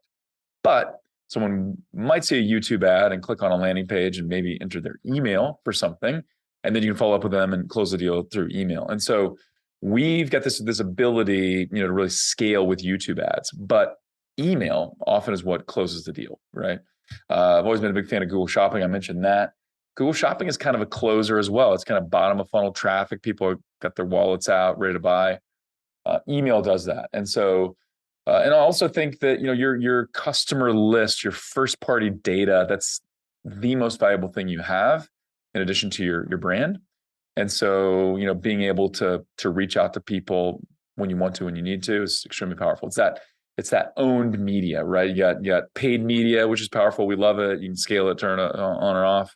But someone might see a YouTube ad and click on a landing page and maybe enter their email for something, and then you can follow up with them and close the deal through email. And so we've got this ability, to really scale with YouTube ads, but email often is what closes the deal, right? I've always been a big fan of Google Shopping. I mentioned that. Google Shopping is kind of a closer as well. It's kind of bottom of funnel traffic. People have got their wallets out, ready to buy. Email does that. And so, and I also think that, your customer list, your first party data, that's the most valuable thing you have in addition to your brand. And so, being able to reach out to people when you want to, when you need to, is extremely powerful. It's that owned media, right? You got paid media, which is powerful. We love it. You can scale it, turn it on or off.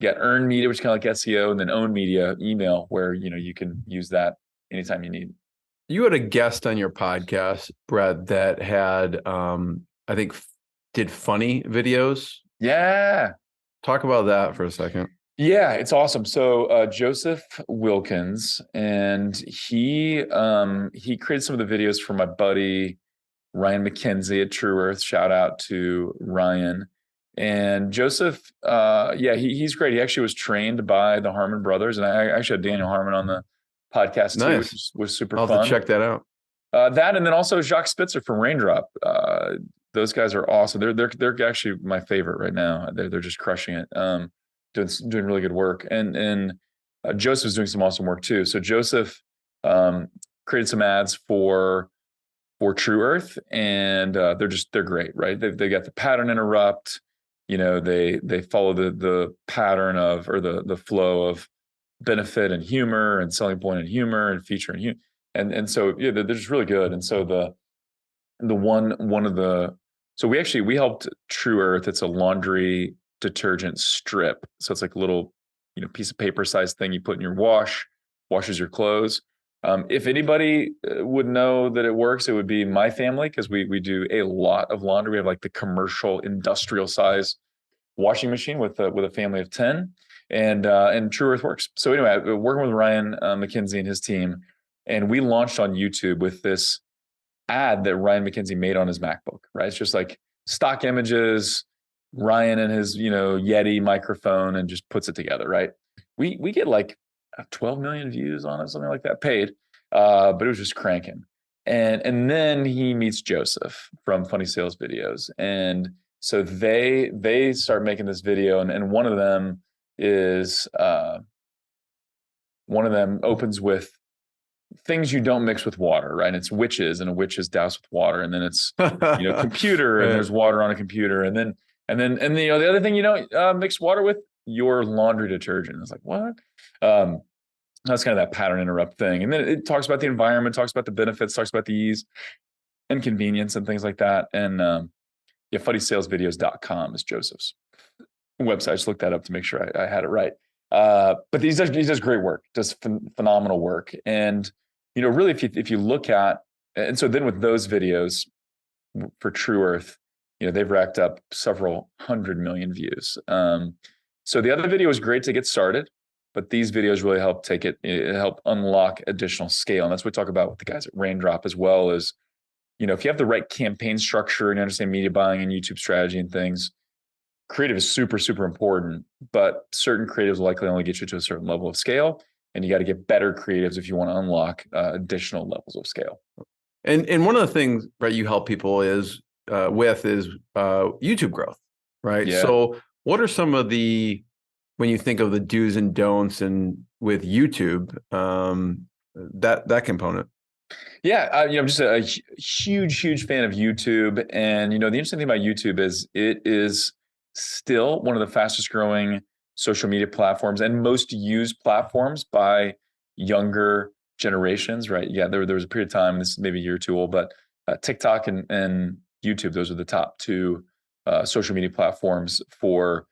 You got earned media, which is kind of like SEO, and then owned media, email, where you can use that anytime you need. You had a guest on your podcast, Brett, that had I think did funny videos. Yeah. Talk about that for a second. Yeah, it's awesome. So Joseph Wilkins, and he created some of the videos for my buddy Ryan McKenzie at True Earth. Shout out to Ryan. And Joseph, he's great. He actually was trained by the Harmon brothers, and I actually had Daniel Harmon on the podcast too, which was super fun. I'll have to check that out. That, and then also Jacques Spitzer from Raindrop. Those guys are awesome. They're actually my favorite right now. They're just crushing it. Doing really good work. And Joseph's doing some awesome work too. So Joseph created some ads for True Earth, and they're great, right? They got the pattern interrupt. They follow the pattern of, or the flow of benefit and humor and selling point and humor and feature and humor. And so they're just really good. And so we helped True Earth. It's a laundry detergent strip. So it's like little, piece of paper sized thing you put in your washes your clothes. If anybody would know that it works, it would be my family, because we do a lot of laundry. We have like the commercial industrial size washing machine with a family of 10, and True Earth works. So anyway, working with Ryan McKenzie and his team, and we launched on YouTube with this ad that Ryan McKenzie made on his MacBook, right? It's just like stock images, Ryan and his, Yeti microphone, and just puts it together, right? We get like 12 million views on it, something like that, paid, but it was just cranking. And then he meets Joseph from Funny Sales Videos, and so they start making this video, and one of them opens with things you don't mix with water, right? And it's witches, and a witch is doused with water, and then it's computer, and there's water on a computer, and then the other thing mix water with your laundry detergent. It's like, what? That's kind of that pattern interrupt thing. And then it talks about the environment, talks about the benefits, talks about the ease and convenience and things like that. And funnysalesvideos.com is Joseph's website. I just looked that up to make sure I had it right. But he does great work, does phenomenal work. And, really, if you look at, and so then with those videos for True Earth, they've racked up several 100 million views. So the other video is great to get started, but these videos really help help unlock additional scale. And that's what we talk about with the guys at Raindrop as well. Is, if you have the right campaign structure and you understand media buying and YouTube strategy and things, creative is super, super important, but certain creatives will likely only get you to a certain level of scale. And you got to get better creatives if you want to unlock additional levels of scale. And one of the things, right, you help people is YouTube growth, right? Yeah. So what are some of when you think of the do's and don'ts and with YouTube, that component? Yeah, I'm just a huge fan of YouTube. And, the interesting thing about YouTube is it is still one of the fastest growing social media platforms and most used platforms by younger generations, right? Yeah, there was a period of time, this is maybe a year or two old, but TikTok and YouTube, those are the top two social media platforms for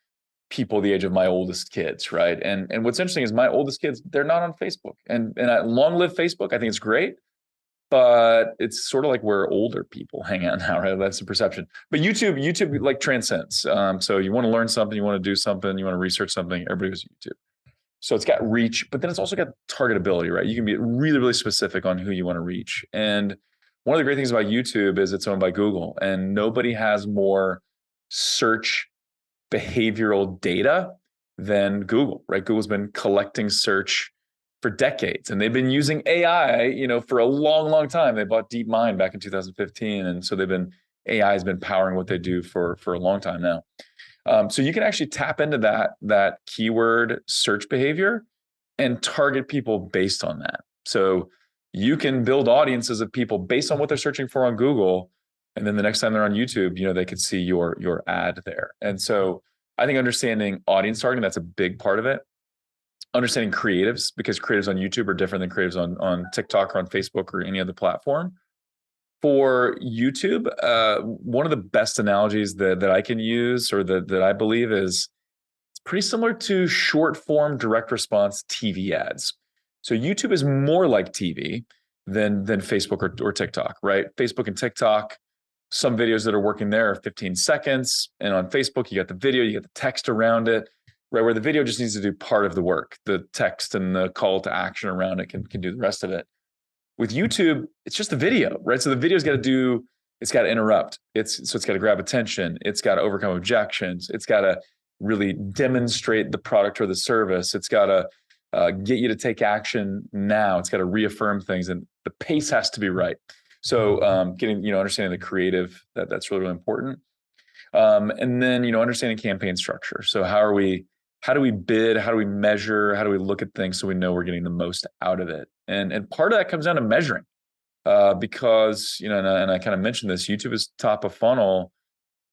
people the age of my oldest kids, right? And what's interesting is my oldest kids, they're not on Facebook. And I long live Facebook. I think it's great, but it's sort of like where older people hang out now, right? That's the perception. But YouTube like transcends. So you want to learn something, you want to do something, you want to research something, everybody goes to YouTube. So it's got reach, but then it's also got targetability, right? You can be really, really specific on who you want to reach. And one of the great things about YouTube is it's owned by Google, and nobody has more search behavioral data than Google, right? Google's been collecting search for decades, and they've been using AI, for a long, long time. They bought DeepMind back in 2015, and so AI has been powering what they do for a long time now. So you can actually tap into that keyword search behavior and target people based on that. So you can build audiences of people based on what they're searching for on Google, and then the next time they're on YouTube, they could see your ad there. And so I think understanding audience targeting, that's a big part of it. Understanding creatives, because creatives on YouTube are different than creatives on TikTok or on Facebook or any other platform. For YouTube, one of the best analogies that I can use, or that I believe, is it's pretty similar to short form direct response TV ads. So YouTube is more like TV than Facebook or TikTok, right? Facebook and TikTok, some videos that are working there are 15 seconds. And on Facebook, you got the video, you got the text around it, right? Where the video just needs to do part of the work. The text and the call to action around it can do the rest of it. With YouTube, it's just the video, right? So the video's got to interrupt. It's got to grab attention. It's got to overcome objections. It's got to really demonstrate the product or the service. It's got to get you to take action now. It's got to reaffirm things, and the pace has to be right. So understanding the creative, that's really, really important. And then, understanding campaign structure. So how do we bid? How do we measure? How do we look at things so we know we're getting the most out of it? And part of that comes down to measuring, because, and I kind of mentioned this, YouTube is top of funnel.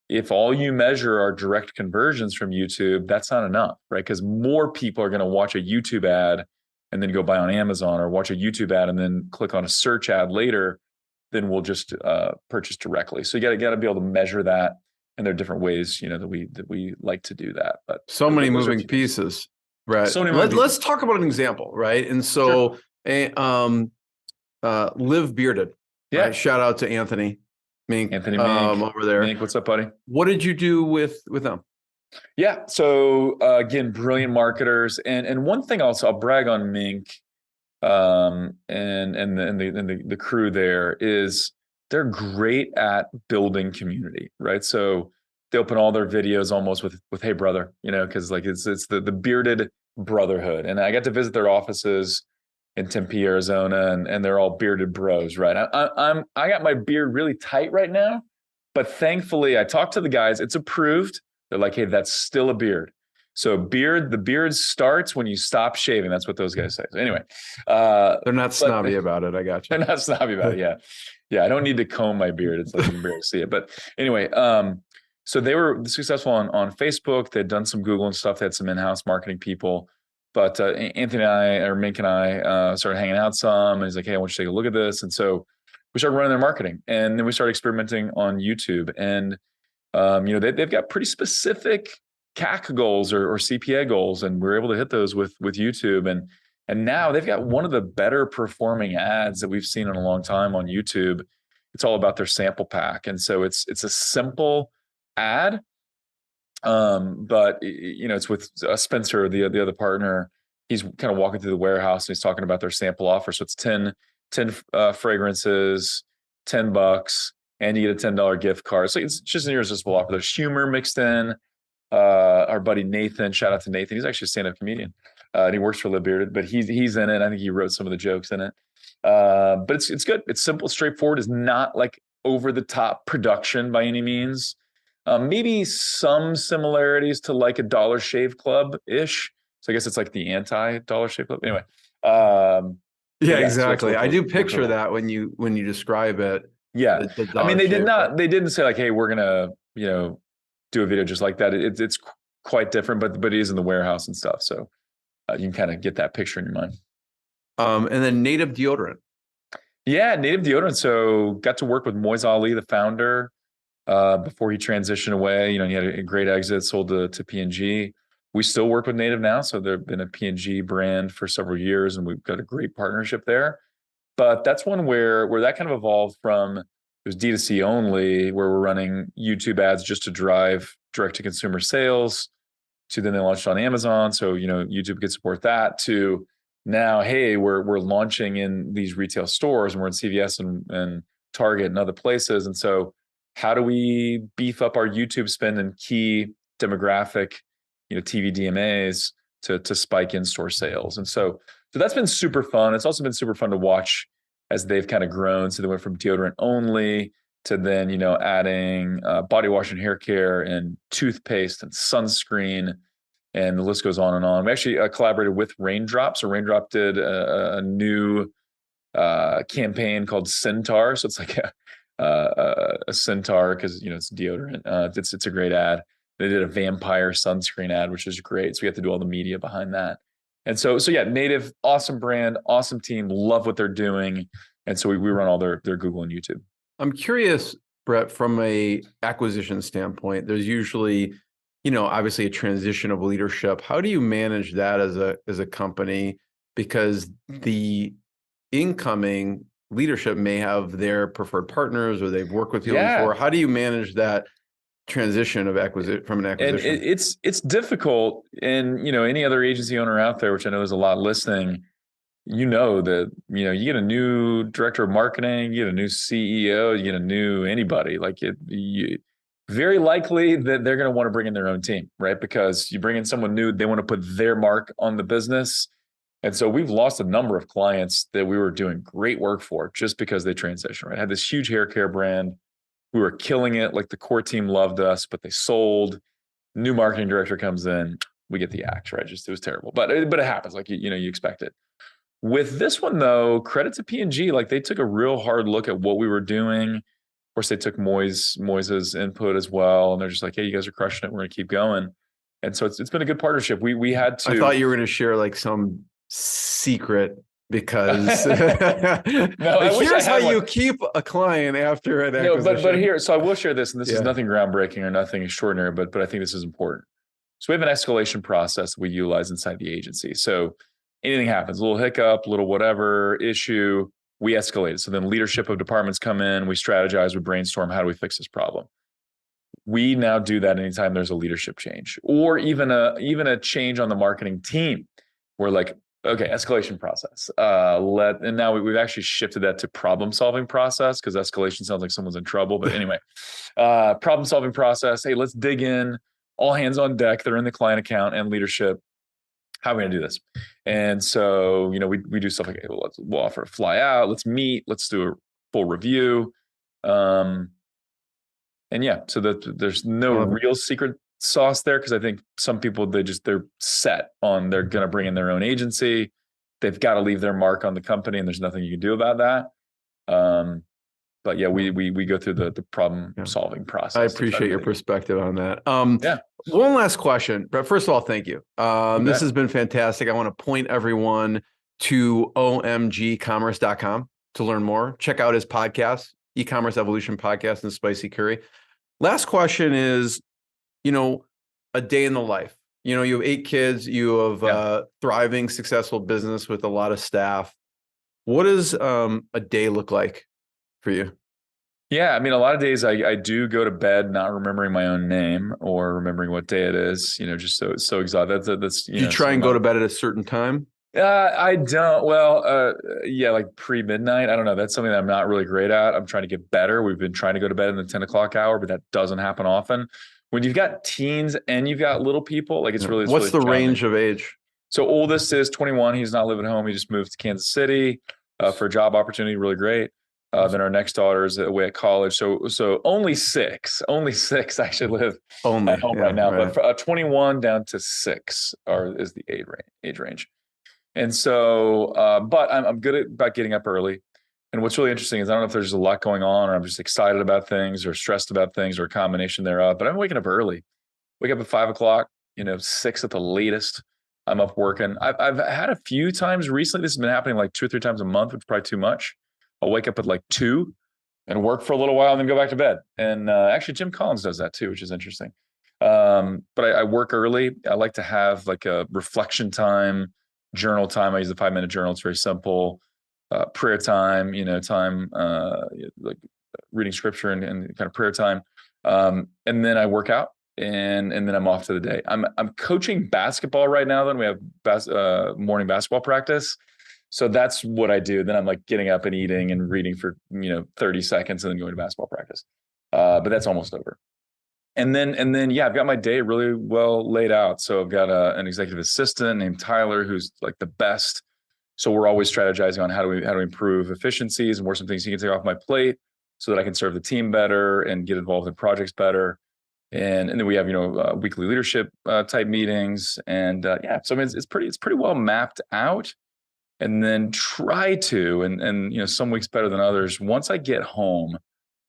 If all you measure are direct conversions from YouTube, that's not enough, right? Because more people are going to watch a YouTube ad and then go buy on Amazon, or watch a YouTube ad and then click on a search ad later than will just purchase directly. So you got to be able to measure that. And there are different ways, that we like to do that. But so many moving pieces. Right. So many more Let's talk about an example, right? And so, Live Bearded. Yeah. Right? Shout out to Anthony Mink, Anthony Mink over there. Mink, what's up, buddy? What did you do with them? Yeah. So again, brilliant marketers, and one thing I'll brag on Mink, and the crew there is they're great at building community, right? So they open all their videos almost with "Hey brother," because like it's the bearded brotherhood, and I got to visit their offices in Tempe, Arizona, and they're all bearded bros, right? I got my beard really tight right now, but thankfully I talked to the guys. It's approved. They're like, hey, that's still a beard. So the beard starts when you stop shaving. That's what those guys say. So anyway, They're not snobby about it. I got you. They're not snobby about it. Yeah. Yeah. I don't need to comb my beard. It's like you can barely see it. But anyway, so they were successful on Facebook. They'd done some Google and stuff. They had some in-house marketing people. But Mink and I started hanging out some. And he's like, hey, I want you to take a look at this. And so we started running their marketing. And then we started experimenting on YouTube. And they've got pretty specific CAC goals or CPA goals, and we're able to hit those with YouTube. And now they've got one of the better performing ads that we've seen in a long time on YouTube. It's all about their sample pack, and so it's a simple ad, but it's with Spencer, the other partner. He's kind of walking through the warehouse and he's talking about their sample offer. So it's 10 fragrances, $10. And you get a $10 gift card. So it's just an irresistible offer. There's humor mixed in. Our buddy Nathan, shout out to Nathan. He's actually a stand-up comedian. And he works for Live Bearded, but he's in it. I think he wrote some of the jokes in it. But it's good. It's simple, straightforward. It's not like over the top production by any means. Maybe some similarities to like a Dollar Shave Club-ish. So I guess it's like the anti-Dollar Shave Club. Anyway. Yeah, exactly. So I do picture that when you describe it. Yeah. I mean, they didn't say like, hey, we're going to, do a video just like that. It's quite different, but it is in the warehouse and stuff. So you can kind of get that picture in your mind. And then Native Deodorant. Yeah, Native Deodorant. So got to work with Moise Ali, the founder, before he transitioned away. He had a great exit, sold to P&G. We still work with Native now. So they've been a P&G brand for several years, and we've got a great partnership there. But that's one where that kind of evolved from, it was D2C only, where we're running YouTube ads just to drive direct to consumer sales, to then they launched on Amazon. So, YouTube could support that, to now, hey, we're launching in these retail stores, and we're in CVS and Target and other places. And so how do we beef up our YouTube spend in key demographic, TV DMAs to spike in-store sales? And so that's been super fun. It's also been super fun to watch as they've kind of grown. So they went from deodorant only to then, adding body wash and hair care and toothpaste and sunscreen, and the list goes on and on. We actually collaborated with Raindrop. So Raindrop did a new campaign called Centaur. So it's like a centaur because, it's deodorant. It's a great ad. They did a vampire sunscreen ad, which is great. So we have to do all the media behind that. And so yeah, Native, awesome brand, awesome team, love what they're doing. And so we run all their Google and YouTube. I'm curious, Brett, from a acquisition standpoint, there's usually, obviously a transition of leadership. How do you manage that as a company? Because the incoming leadership may have their preferred partners or they've worked with you before. How do you manage that transition of from an acquisition? And it's difficult. And any other agency owner out there, which I know there's a lot listening, that you get a new director of marketing, you get a new CEO, you get a new anybody, like very likely that they're going to want to bring in their own team, right? Because you bring in someone new, they want to put their mark on the business. And so we've lost a number of clients that we were doing great work for just because they transitioned, right? I had this huge hair care brand. We were killing it. Like the core team loved us, but they sold. New marketing director comes in, we get the axe, right? It was terrible, but it happens. Like, you expect it. With this one though, credit to P&G, like they took a real hard look at what we were doing. Of course, they took Moise's input as well. And they're just like, hey, you guys are crushing it. We're going to keep going. And so it's been a good partnership. We had to. I thought you were going to share like some secret, because no, here's how you keep a client after an acquisition. But here, so I will share this, and this is nothing groundbreaking or nothing extraordinary, but I think this is important. So we have an escalation process we utilize inside the agency. So anything happens, a little hiccup, little whatever issue, we escalate it. So then leadership of departments come in, we strategize, we brainstorm, how do we fix this problem? We now do that anytime there's a leadership change or even a change on the marketing team. We're like, okay, escalation process. And now we've actually shifted that to problem solving process because escalation sounds like someone's in trouble. But anyway, problem solving process. Hey, let's dig in. All hands on deck. They're in the client account and leadership. How are we going to do this? And so, we do stuff like, hey, we'll offer a fly out. Let's meet. Let's do a full review. So there's no real secret sauce there because I think some people they're set on they're going to bring in their own agency. They've got to leave their mark on the company, and there's nothing you can do about that. But yeah, we go through the problem solving process. I appreciate your perspective on that. One last question, but first of all, thank you. This has been fantastic. I want to point everyone to omgcommerce.com to learn more. Check out his podcast, eCommerce Evolution Podcast and Spicy Curry. Last question is, a day in the life. You have 8 kids, you have a thriving, successful business with a lot of staff. What does a day look like for you? Yeah, a lot of days I do go to bed not remembering my own name or remembering what day it is. Just so exhausted. That's you try and go to bed at a certain time? I don't. Well, like pre-midnight. I don't know. That's something that I'm not really great at. I'm trying to get better. We've been trying to go to bed in the 10 o'clock hour, but that doesn't happen often. When you've got teens and you've got little people, it's really what's the range of age? So oldest is 21. He's not living at home. He just moved to Kansas City for a job opportunity. Really great. Then our next daughter is away at college. So only six actually live at home right now. Right. But 21 down to 6 is the age range. And so, but I'm good about getting up early. And what's really interesting is I don't know if there's a lot going on or I'm just excited about things or stressed about things or a combination thereof, but I'm waking up early. Wake up at 5 o'clock, 6 at the latest. I'm up working. I've had a few times recently. This has been happening like 2 or 3 times a month, which is probably too much. I'll wake up at like 2 and work for a little while and then go back to bed. And actually Jim Collins does that too, which is interesting. But I work early. I like to have like a reflection time, journal time. I use the 5-minute journal. It's very simple. Prayer time, like reading scripture and kind of prayer time. And then I work out and then I'm off to the day. I'm coaching basketball right now. Then we have morning basketball practice. So that's what I do. Then I'm like getting up and eating and reading for, 30 seconds and then going to basketball practice. But that's almost over. And then, I've got my day really well laid out. So I've got an executive assistant named Tyler, who's like the best. So we're always strategizing on how do we improve efficiencies and what are some things he can take off my plate so that I can serve the team better and get involved in projects better. And then we have, weekly leadership type meetings. And so it's pretty well mapped out. And then try to, and some weeks better than others, once I get home,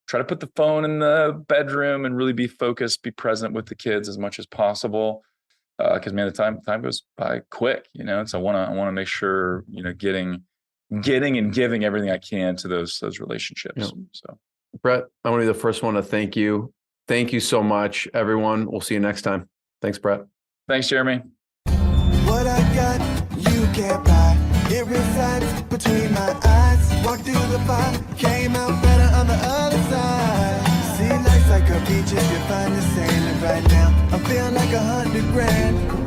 try to put the phone in the bedroom and really be focused, be present with the kids as much as possible. Because the time goes by quick, So I want to make sure, getting and giving everything I can to those relationships. So, Brett, I want to be the first one to thank you. Thank you so much, everyone. We'll see you next time. Thanks, Brett. Thanks, Jeremy. What I got, you can't buy. It resides between my eyes. Walked through the fire, came out better on the other side. See, life's like a beach if you find the sand. And right now, I'm feeling like $100 grand.